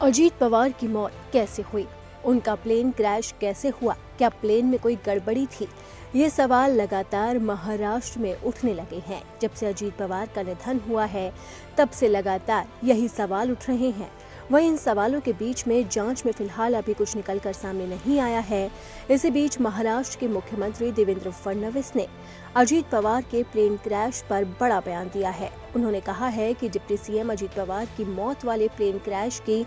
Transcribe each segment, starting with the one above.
अजीत पवार की मौत कैसे हुई? उनका प्लेन क्रैश कैसे हुआ? क्या प्लेन में कोई गड़बड़ी थी? ये सवाल लगातार महाराष्ट्र में उठने लगे हैं। जब से अजीत पवार का निधन हुआ है, तब से लगातार यही सवाल उठ रहे हैं। वहीं इन सवालों के बीच में जांच में फिलहाल अभी कुछ निकलकर सामने नहीं आया है। इसी बीच महाराष्ट्र के मुख्यमंत्री देवेंद्र फडणवीस ने अजीत पवार के प्लेन क्रैश पर बड़ा बयान दिया है। उन्होंने कहा है कि डिप्टी सीएम अजीत पवार की मौत वाले प्लेन क्रैश की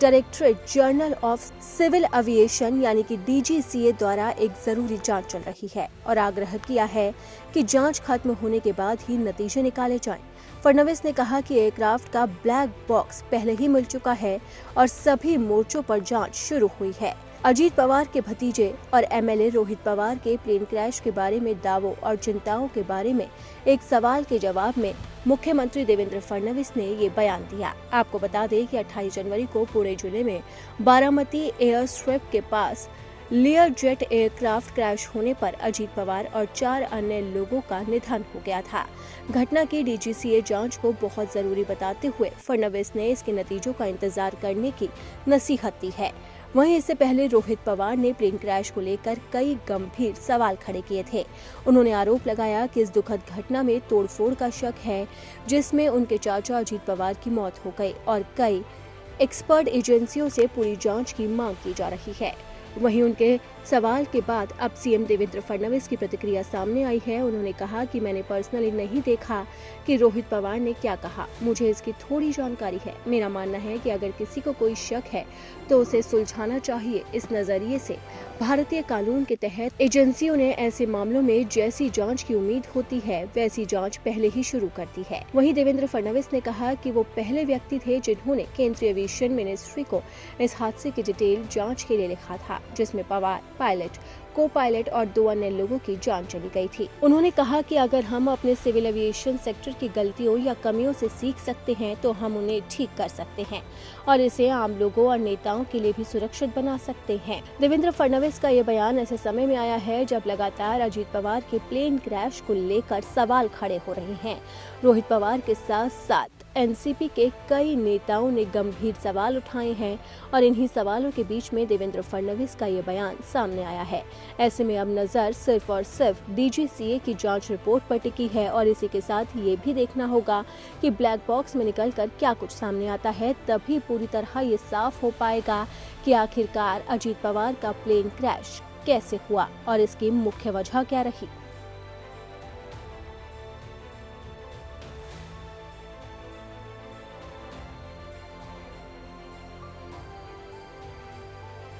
directorate general of civil aviation यानी कि डीजीसीए द्वारा एक जरूरी जांच चल रही है और आग्रह किया है कि जांच खत्म होने के बाद ही नतीजे निकाले जाएं। फडणवीस ने कहा कि एयरक्राफ्ट का ब्लैक बॉक्स पहले ही मिल चुका है और सभी मोर्चों पर जांच शुरू हुई है। अजीत पवार के भतीजे और एमएलए रोहित पवार के प्लेन क्रैश के बारे में दावों और चिंताओं के बारे में एक सवाल के जवाब में मुख्यमंत्री देवेंद्र फडणवीस ने ये बयान दिया। आपको बता दें कि 28 जनवरी को पुणे जिले में बारामती एयर स्ट्रिप के पास लियर जेट एयरक्राफ्ट क्रैश होने पर अजीत पवार और 4 अन्य लोगों का निधन हो गया था। घटना की डीजीसीए जांच को बहुत जरूरी बताते हुए फडणवीस ने इसके नतीजों का इंतजार करने की नसीहत दी है। वहीं इससे पहले रोहित पवार ने प्लेन क्रैश को लेकर कई गंभीर सवाल खड़े किए थे। उन्होंने आरोप लगाया कि इस दुखद घटना में तोड़फोड़ का शक है, जिसमें उनके चाचा अजीत पवार की मौत हो गई और कई एक्सपर्ट एजेंसियों से पूरी जांच की मांग की जा रही है। वहीं उनके सवाल के बाद अब सीएम देवेंद्र फडणवीस की प्रतिक्रिया सामने आई है। उन्होंने कहा कि मैंने पर्सनली नहीं देखा कि रोहित पवार ने क्या कहा, मुझे इसकी थोड़ी जानकारी है। मेरा मानना है कि अगर किसी को कोई शक है तो उसे सुलझाना चाहिए। इस नजरिए से भारतीय कानून के तहत एजेंसियों ने ऐसे मामलों में जैसी जांच की उम्मीद होती है वैसी जांच पहले ही शुरू कर दी है। वहीं देवेंद्र फडणवीस ने कहा कि वो पहले व्यक्ति थे जिन्होंने केंद्रीय एविएशन मिनिस्ट्री को इस हादसे की डिटेल जांच के लिए लिखा था, जिसमें पवार, पायलट, को पायलट और 2 अन्य लोगों की जान चली गई थी। उन्होंने कहा कि अगर हम अपने सिविल एविएशन सेक्टर की गलतियों या कमियों से सीख सकते हैं तो हम उन्हें ठीक कर सकते हैं और इसे आम लोगों और नेताओं के लिए भी सुरक्षित बना सकते हैं। देवेंद्र फडणवीस का ये बयान ऐसे समय में आया है जब लगातार अजीत पवार के प्लेन क्रैश को लेकर सवाल खड़े हो रहे हैं। रोहित पवार के साथ साथ एनसीपी के कई नेताओं ने गंभीर सवाल उठाए हैं और इन्हीं सवालों के बीच में देवेंद्र फडणवीस का ये बयान सामने आया है। ऐसे में अब नजर सिर्फ और सिर्फ डीजीसीए की जांच रिपोर्ट पर टिकी है और इसी के साथ ये भी देखना होगा कि ब्लैक बॉक्स में निकलकर क्या कुछ सामने आता है। तभी पूरी तरह ये साफ हो पाएगा कि आखिरकार अजीत पवार का प्लेन क्रैश कैसे हुआ और इसकी मुख्य वजह क्या रही।